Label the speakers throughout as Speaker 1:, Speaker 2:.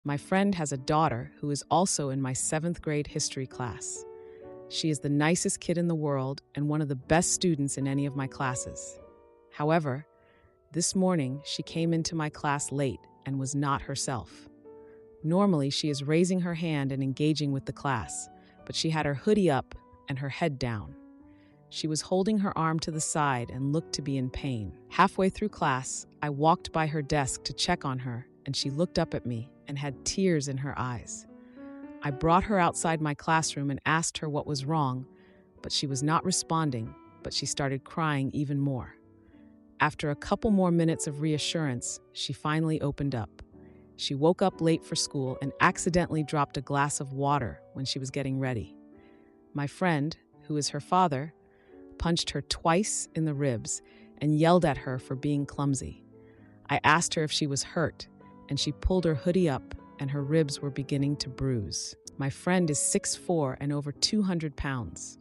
Speaker 1: My friend has a daughter who is also in my 7th grade history class. She is the nicest kid in the world and one of the best students in any of my classes. However, this morning she came into my class late and was not herself. Normally, she is raising her hand and engaging with the class, but she had her hoodie up and her head down. She was holding her arm to the side and looked to be in pain. Halfway through class, I walked by her desk to check on her, and she looked up at me and had tears in her eyes. I brought her outside my classroom and asked her what was wrong, but she was not responding, but she started crying even more. After a couple more minutes of reassurance, she finally opened up. She woke up late for school and accidentally dropped a glass of water when she was getting ready. My friend, who is her father, punched her twice in the ribs and yelled at her for being clumsy. I asked her if she was hurt, and she pulled her hoodie up and her ribs were beginning to bruise. My friend is 6'4" and over 200 pounds.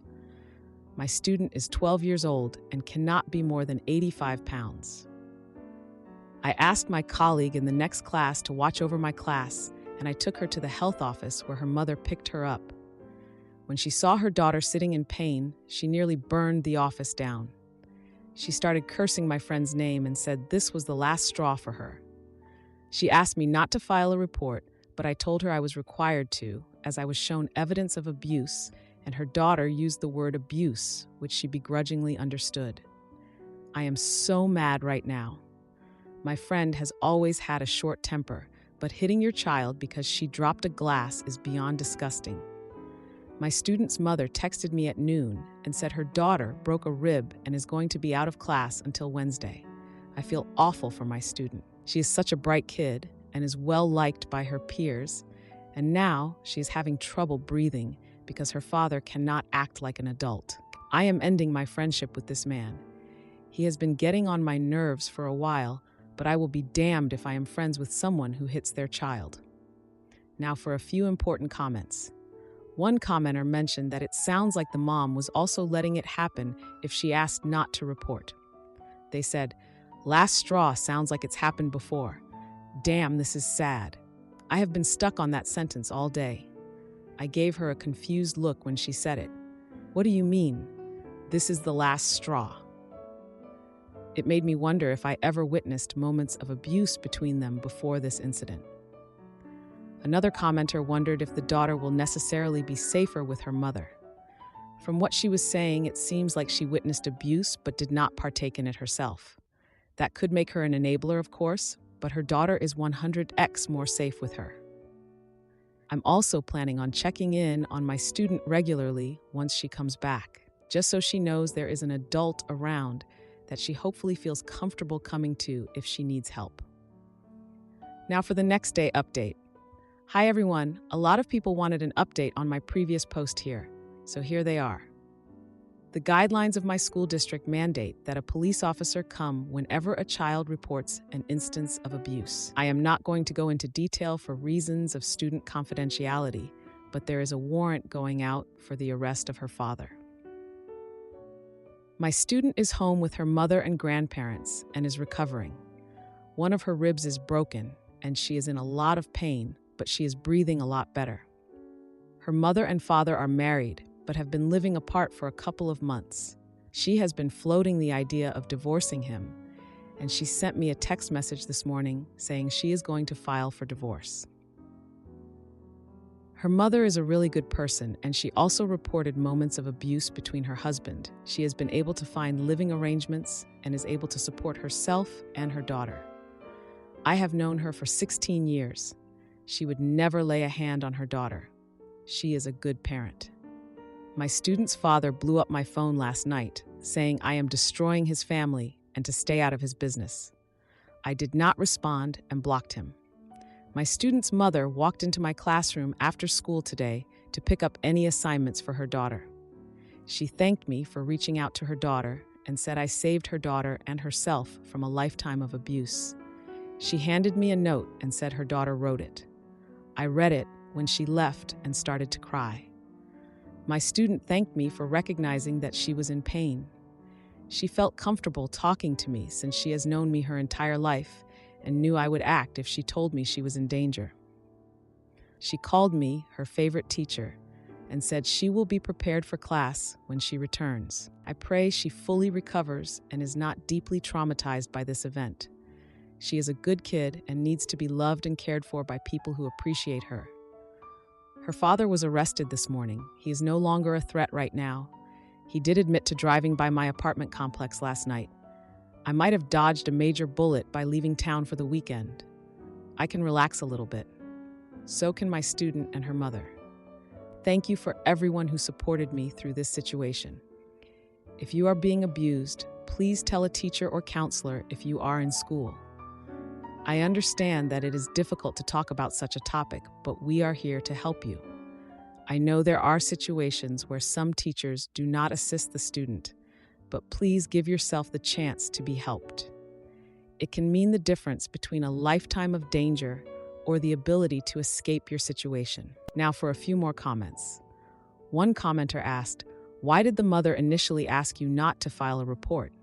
Speaker 1: My student is 12 years old and cannot be more than 85 pounds. I asked my colleague in the next class to watch over my class, and I took her to the health office where her mother picked her up. When she saw her daughter sitting in pain, she nearly burned the office down. She started cursing my friend's name and said this was the last straw for her. She asked me not to file a report, but I told her I was required to, as I was shown evidence of abuse, and her daughter used the word abuse, which she begrudgingly understood. I am so mad right now. My friend has always had a short temper, but hitting your child because she dropped a glass is beyond disgusting. My student's mother texted me at noon and said her daughter broke a rib and is going to be out of class until Wednesday. I feel awful for my student. She is such a bright kid and is well liked by her peers, and now she is having trouble breathing because her father cannot act like an adult. I am ending my friendship with this man. He has been getting on my nerves for a while, but I will be damned if I am friends with someone who hits their child. Now for a few important comments. One commenter mentioned that it sounds like the mom was also letting it happen if she asked not to report. They said, "Last straw sounds like it's happened before. Damn, this is sad." I have been stuck on that sentence all day. I gave her a confused look when she said it. What do you mean? This is the last straw. It made me wonder if I ever witnessed moments of abuse between them before this incident. Another commenter wondered if the daughter will necessarily be safer with her mother. From what she was saying, it seems like she witnessed abuse but did not partake in it herself. That could make her an enabler, of course, but her daughter is 100x more safe with her. I'm also planning on checking in on my student regularly once she comes back, just so she knows there is an adult around that she hopefully feels comfortable coming to if she needs help. Now for the next day update. Hi everyone, a lot of people wanted an update on my previous post here, so here they are. The guidelines of my school district mandate that a police officer come whenever a child reports an instance of abuse. I am not going to go into detail for reasons of student confidentiality, but there is a warrant going out for the arrest of her father. My student is home with her mother and grandparents and is recovering. One of her ribs is broken and she is in a lot of pain, but she is breathing a lot better. Her mother and father are married, but have been living apart for a couple of months. She has been floating the idea of divorcing him, and she sent me a text message this morning saying she is going to file for divorce. Her mother is a really good person, and she also reported moments of abuse between her husband. She has been able to find living arrangements and is able to support herself and her daughter. I have known her for 16 years. She would never lay a hand on her daughter. She is a good parent. My student's father blew up my phone last night, saying I am destroying his family and to stay out of his business. I did not respond and blocked him. My student's mother walked into my classroom after school today to pick up any assignments for her daughter. She thanked me for reaching out to her daughter and said I saved her daughter and herself from a lifetime of abuse. She handed me a note and said her daughter wrote it. I read it when she left and started to cry. My student thanked me for recognizing that she was in pain. She felt comfortable talking to me since she has known me her entire life and knew I would act if she told me she was in danger. She called me her favorite teacher and said she will be prepared for class when she returns. I pray she fully recovers and is not deeply traumatized by this event. She is a good kid and needs to be loved and cared for by people who appreciate her. Her father was arrested this morning. He is no longer a threat right now. He did admit to driving by my apartment complex last night. I might have dodged a major bullet by leaving town for the weekend. I can relax a little bit. So can my student and her mother. Thank you for everyone who supported me through this situation. If you are being abused, please tell a teacher or counselor if you are in school. I understand that it is difficult to talk about such a topic, but we are here to help you. I know there are situations where some teachers do not assist the student, but please give yourself the chance to be helped. It can mean the difference between a lifetime of danger or the ability to escape your situation. Now for a few more comments. One commenter asked, "Why did the mother initially ask you not to file a report?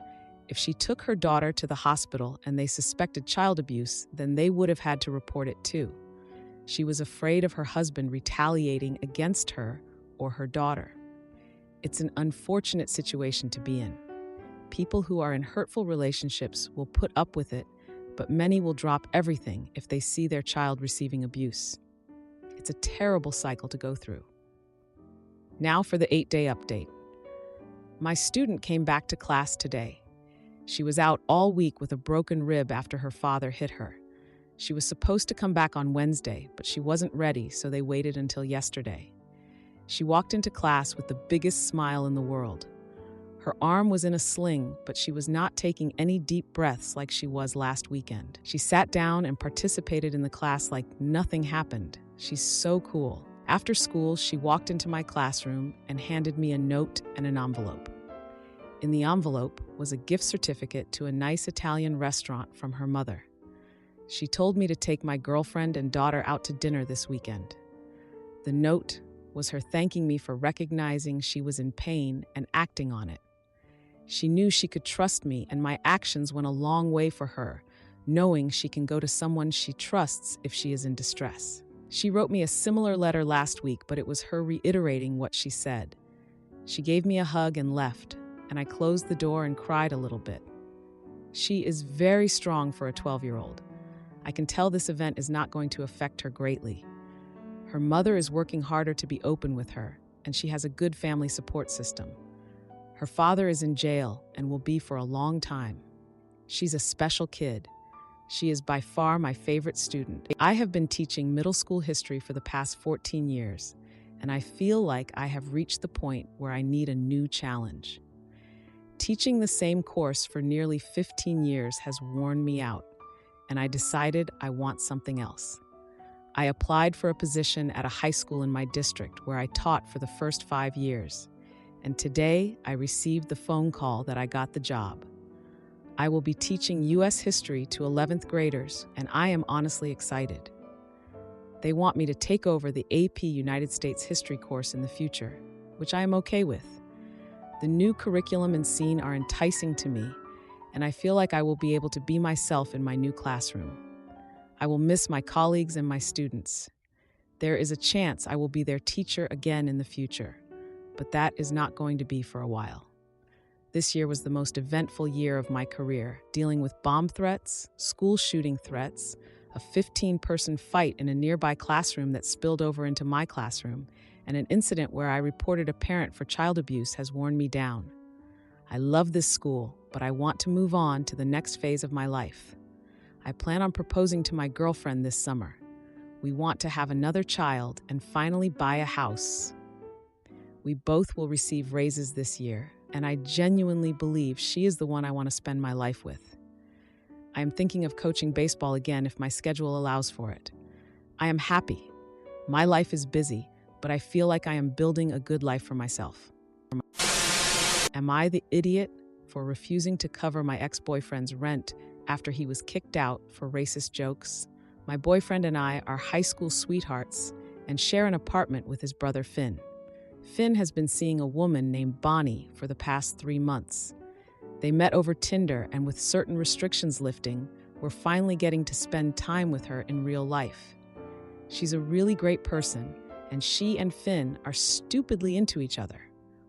Speaker 1: If she took her daughter to the hospital and they suspected child abuse, then they would have had to report it too. She was afraid of her husband retaliating against her or her daughter." It's an unfortunate situation to be in. People who are in hurtful relationships will put up with it, but many will drop everything if they see their child receiving abuse. It's a terrible cycle to go through. Now for the 8-day update. My student came back to class today. She was out all week with a broken rib after her father hit her. She was supposed to come back on Wednesday, but she wasn't ready, so they waited until yesterday. She walked into class with the biggest smile in the world. Her arm was in a sling, but she was not taking any deep breaths like she was last weekend. She sat down and participated in the class like nothing happened. She's so cool. After school, she walked into my classroom and handed me a note and an envelope. In the envelope was a gift certificate to a nice Italian restaurant from her mother. She told me to take my girlfriend and daughter out to dinner this weekend. The note was her thanking me for recognizing she was in pain and acting on it. She knew she could trust me, and my actions went a long way for her, knowing she can go to someone she trusts if she is in distress. She wrote me a similar letter last week, but it was her reiterating what she said. She gave me a hug and left, and I closed the door and cried a little bit. She is very strong for a 12-year-old. I can tell this event is not going to affect her greatly. Her mother is working harder to be open with her, and she has a good family support system. Her father is in jail and will be for a long time. She's a special kid. She is by far my favorite student. I have been teaching middle school history for the past 14 years, and I feel like I have reached the point where I need a new challenge. Teaching the same course for nearly 15 years has worn me out, and I decided I want something else. I applied for a position at a high school in my district where I taught for the first 5 years, and today I received the phone call that I got the job. I will be teaching U.S. history to 11th graders, and I am honestly excited. They want me to take over the AP United States History course in the future, which I am okay with. The new curriculum and scene are enticing to me, and I feel like I will be able to be myself in my new classroom. I will miss my colleagues and my students. There is a chance I will be their teacher again in the future, but that is not going to be for a while. This year was the most eventful year of my career, dealing with bomb threats, school shooting threats, a 15-person fight in a nearby classroom that spilled over into my classroom, and an incident where I reported a parent for child abuse has worn me down. I love this school, but I want to move on to the next phase of my life. I plan on proposing to my girlfriend this summer. We want to have another child and finally buy a house. We both will receive raises this year, and I genuinely believe she is the one I want to spend my life with. I am thinking of coaching baseball again if my schedule allows for it. I am happy. My life is busy, but I feel like I am building a good life for myself. Am I the idiot for refusing to cover my ex-boyfriend's rent after he was kicked out for racist jokes? My boyfriend and I are high school sweethearts and share an apartment with his brother Finn. Finn has been seeing a woman named Bonnie for the past 3 months. They met over Tinder, and with certain restrictions lifting, we're finally getting to spend time with her in real life. She's a really great person, and she and Finn are stupidly into each other.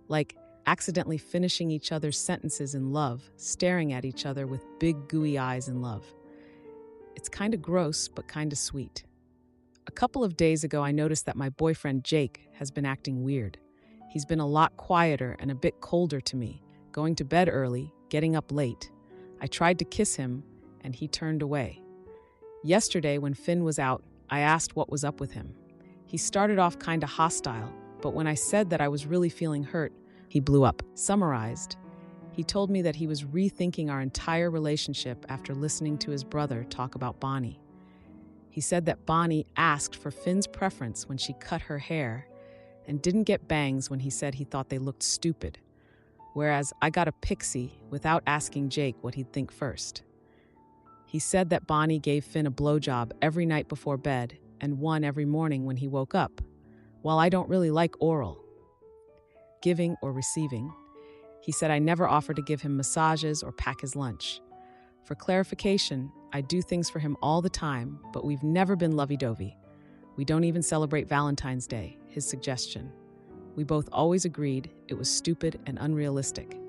Speaker 1: Like, accidentally finishing each other's sentences in love, staring at each other with big gooey eyes in love. It's kind of gross, but kind of sweet. A couple of days ago, I noticed that my boyfriend Jake has been acting weird. He's been a lot quieter and a bit colder to me, going to bed early, getting up late. I tried to kiss him, and he turned away. Yesterday, when Finn was out, I asked what was up with him. He started off kind of hostile, but when I said that I was really feeling hurt, he blew up. Summarized, he told me that he was rethinking our entire relationship after listening to his brother talk about Bonnie. He said that Bonnie asked for Finn's preference when she cut her hair and didn't get bangs when he said he thought they looked stupid, whereas I got a pixie without asking Jake what he'd think first. He said that Bonnie gave Finn a blowjob every night before bed and one every morning when he woke up. While I don't really like oral, giving or receiving, he said I never offered to give him massages or pack his lunch. For clarification, I do things for him all the time, but we've never been lovey-dovey. We don't even celebrate Valentine's Day, his suggestion. We both always agreed it was stupid and unrealistic.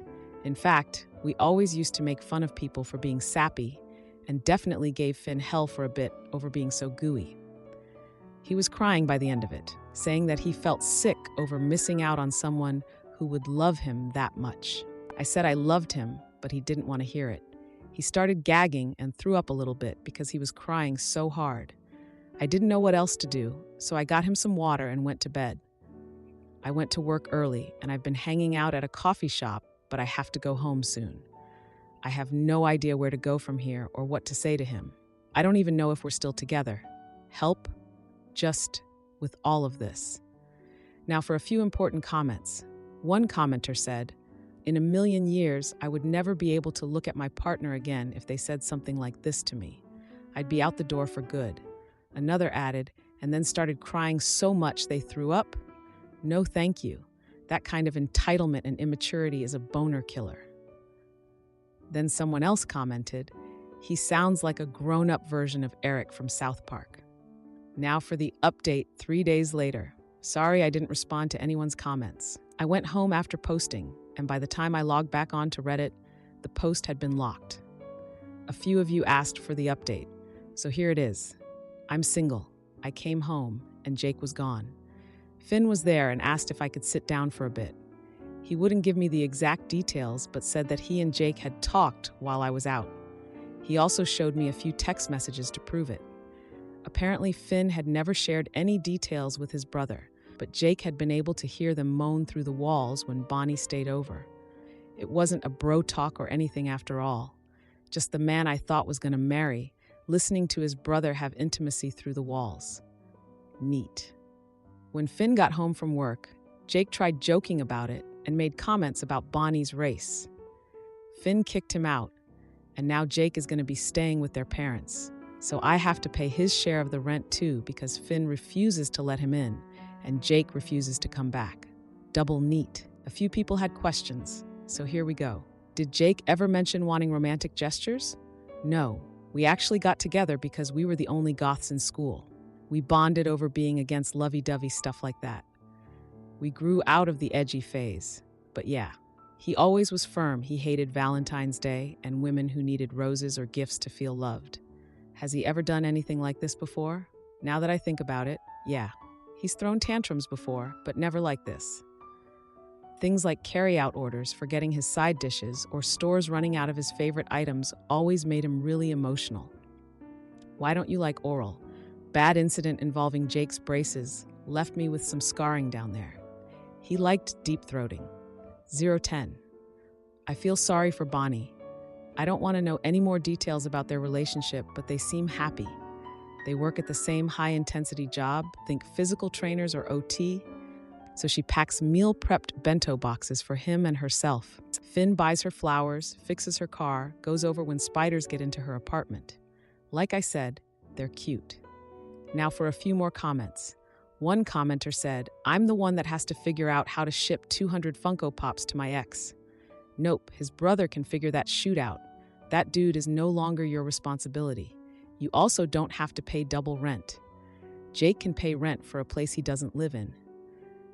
Speaker 1: In fact, we always used to make fun of people for being sappy and definitely gave Finn hell for a bit over being so gooey. He was crying by the end of it, saying that he felt sick over missing out on someone who would love him that much. I said I loved him, but he didn't want to hear it. He started gagging and threw up a little bit because he was crying so hard. I didn't know what else to do, so I got him some water and went to bed. I went to work early, and I've been hanging out at a coffee shop, but I have to go home soon. I have no idea where to go from here or what to say to him. I don't even know if we're still together. Help? Just with all of this. Now for a few important comments. One commenter said, "In a million years, I would never be able to look at my partner again if they said something like this to me. I'd be out the door for good." Another added, and then started crying so much they threw up. No thank you. That kind of entitlement and immaturity is a boner killer. Then someone else commented, "He sounds like a grown-up version of Eric from South Park." Now for the update 3 days later. Sorry I didn't respond to anyone's comments. I went home after posting, and by the time I logged back on to Reddit, the post had been locked. A few of you asked for the update, so here it is. I'm single. I came home, and Jake was gone. Finn was there and asked if I could sit down for a bit. He wouldn't give me the exact details, but said that he and Jake had talked while I was out. He also showed me a few text messages to prove it. Apparently, Finn had never shared any details with his brother, but Jake had been able to hear them moan through the walls when Bonnie stayed over. It wasn't a bro talk or anything after all. Just the man I thought was going to marry, listening to his brother have intimacy through the walls. Neat. When Finn got home from work, Jake tried joking about it and made comments about Bonnie's race. Finn kicked him out, and now Jake is going to be staying with their parents. So I have to pay his share of the rent too because Finn refuses to let him in, and Jake refuses to come back. Double neat. A few people had questions, so here we go. Did Jake ever mention wanting romantic gestures? No. We actually got together because we were the only goths in school. We bonded over being against lovey-dovey stuff like that. We grew out of the edgy phase. But yeah, he always was firm he hated Valentine's Day and women who needed roses or gifts to feel loved. Has he ever done anything like this before? Now that I think about it, yeah. He's thrown tantrums before, but never like this. Things like carry-out orders for getting his side dishes or stores running out of his favorite items always made him really emotional. Why don't you like oral? Bad incident involving Jake's braces left me with some scarring down there. He liked deep-throating. 0-10. I feel sorry for Bonnie. I don't want to know any more details about their relationship, but they seem happy. They work at the same high-intensity job, think physical trainers or OT. So she packs meal-prepped bento boxes for him and herself. Finn buys her flowers, fixes her car, goes over when spiders get into her apartment. Like I said, they're cute. Now for a few more comments. One commenter said, "I'm the one that has to figure out how to ship 200 Funko Pops to my ex." Nope, his brother can figure that shoot out. That dude is no longer your responsibility. You also don't have to pay double rent. Jake can pay rent for a place he doesn't live in.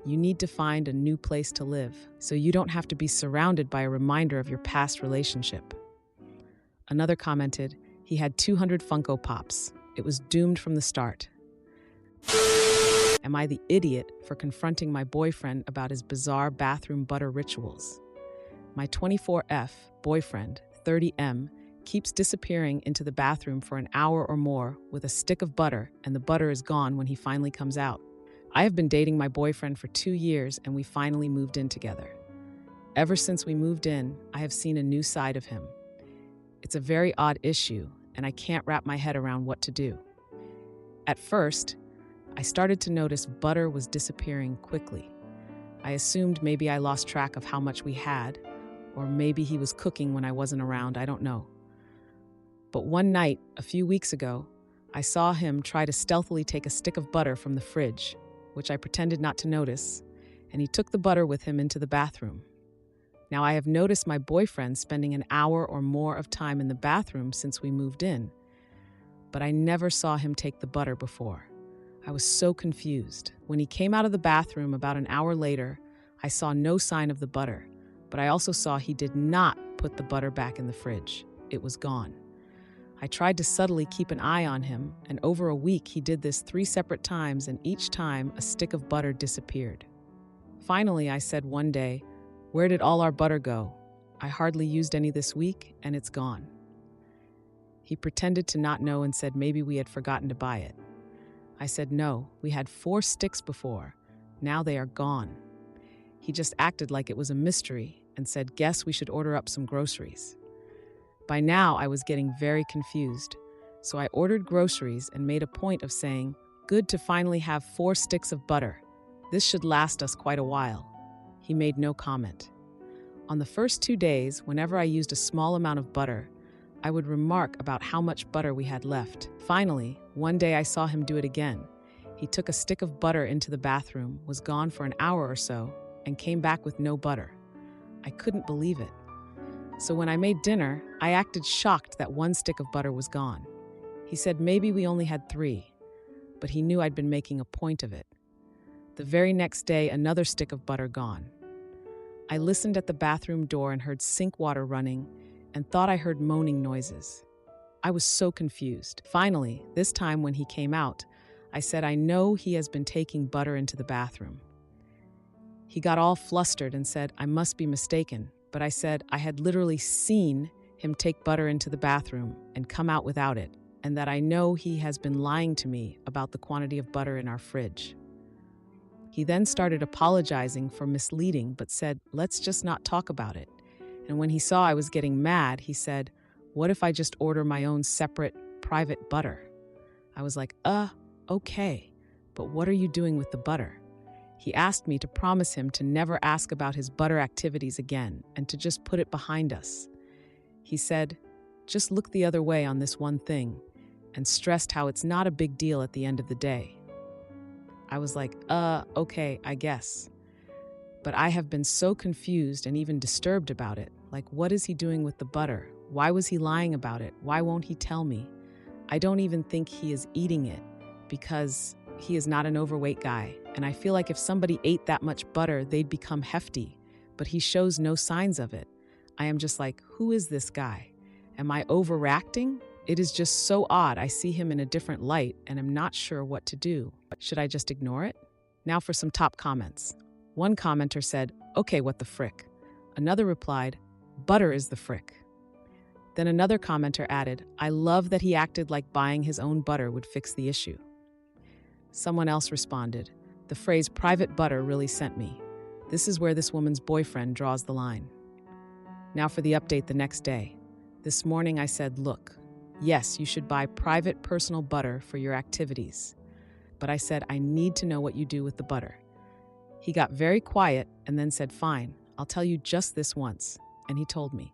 Speaker 1: You need to find a new place to live so you don't have to be surrounded by a reminder of your past relationship. Another commented, he had 200 Funko Pops. It was doomed from the start. Am I the idiot for confronting my boyfriend about his bizarre bathroom butter rituals? My 24F boyfriend, 30M, keeps disappearing into the bathroom for an hour or more with a stick of butter, and the butter is gone when he finally comes out. I have been dating my boyfriend for 2 years, and we finally moved in together. Ever since we moved in, I have seen a new side of him. It's a very odd issue, and I can't wrap my head around what to do. At first, I started to notice butter was disappearing quickly. I assumed maybe I lost track of how much we had, or maybe he was cooking when I wasn't around, I don't know. But one night, a few weeks ago, I saw him try to stealthily take a stick of butter from the fridge, which I pretended not to notice, and he took the butter with him into the bathroom. Now, I have noticed my boyfriend spending an hour or more of time in the bathroom since we moved in, but I never saw him take the butter before. I was so confused. When he came out of the bathroom about an hour later, I saw no sign of the butter, but I also saw he did not put the butter back in the fridge. It was gone. I tried to subtly keep an eye on him, and over a week he did this 3 separate times, and each time a stick of butter disappeared. Finally, I said one day, "Where did all our butter go? I hardly used any this week, and it's gone." He pretended to not know and said maybe we had forgotten to buy it. I said no, we had 4 sticks before. Now they are gone. He just acted like it was a mystery and said, "Guess we should order up some groceries." By now, I was getting very confused, so I ordered groceries and made a point of saying, "Good to finally have 4 sticks of butter. This should last us quite a while." He made no comment. On the first 2 days, whenever I used a small amount of butter, I would remark about how much butter we had left. Finally, one day I saw him do it again. He took a stick of butter into the bathroom, was gone for an hour or so, and came back with no butter. I couldn't believe it. So when I made dinner, I acted shocked that 1 stick of butter was gone. He said maybe we only had 3, but he knew I'd been making a point of it. The very next day, another stick of butter gone. I listened at the bathroom door and heard sink water running and thought I heard moaning noises. I was so confused. Finally, this time when he came out, I said I know he has been taking butter into the bathroom. He got all flustered and said I must be mistaken, but I said I had literally seen him take butter into the bathroom and come out without it, and that I know he has been lying to me about the quantity of butter in our fridge. He then started apologizing for misleading, but said, "Let's just not talk about it." And when he saw I was getting mad, he said, "What if I just order my own separate, private butter?" I was like, okay, but what are you doing with the butter? He asked me to promise him to never ask about his butter activities again and to just put it behind us. He said, "Just look the other way on this one thing," and stressed how it's not a big deal at the end of the day. I was like, okay, I guess. But I have been so confused and even disturbed about it. Like, what is he doing with the butter? Why was he lying about it? Why won't he tell me? I don't even think he is eating it because he is not an overweight guy. And I feel like if somebody ate that much butter, they'd become hefty. But he shows no signs of it. I am just like, who is this guy? Am I overreacting? It is just so odd. I see him in a different light and am not sure what to do. Should I just ignore it? Now for some top comments. One commenter said, "Okay, what the frick?" Another replied, "Butter is the frick." Then another commenter added, "I love that he acted like buying his own butter would fix the issue." Someone else responded, "The phrase private butter really sent me. This is where this woman's boyfriend draws the line." Now for the update the next day. This morning I said, "Look, yes, you should buy private personal butter for your activities." But I said, "I need to know what you do with the butter." He got very quiet and then said, "Fine, I'll tell you just this once." And he told me.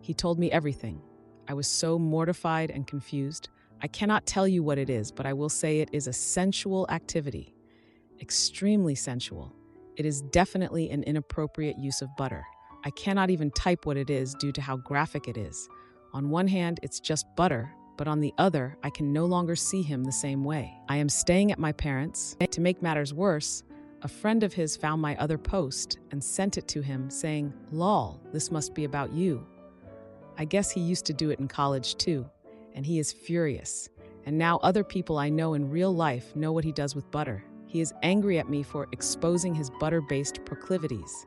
Speaker 1: He told me everything. I was so mortified and confused. I cannot tell you what it is, but I will say it is a sensual activity. Extremely sensual. It is definitely an inappropriate use of butter. I cannot even type what it is due to how graphic it is. On one hand, it's just butter, but on the other, I can no longer see him the same way. I am staying at my parents'. To make matters worse, a friend of his found my other post and sent it to him saying, "Lol, this must be about you." I guess he used to do it in college too, and he is furious. And now other people I know in real life know what he does with butter. He is angry at me for exposing his butter-based proclivities.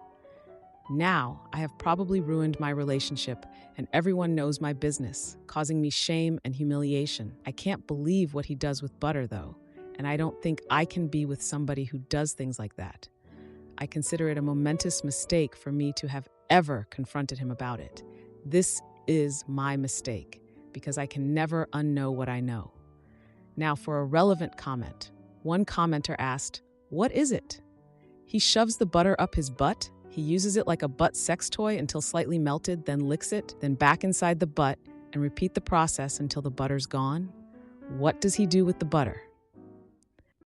Speaker 1: Now, I have probably ruined my relationship, and everyone knows my business, causing me shame and humiliation. I can't believe what he does with butter, though, and I don't think I can be with somebody who does things like that. I consider it a momentous mistake for me to have ever confronted him about it. This is my mistake, because I can never unknow what I know. Now, for a relevant comment, one commenter asked, "What is it?" He shoves the butter up his butt. He uses it like a butt sex toy until slightly melted, then licks it, then back inside the butt, and repeat the process until the butter's gone. What does he do with the butter?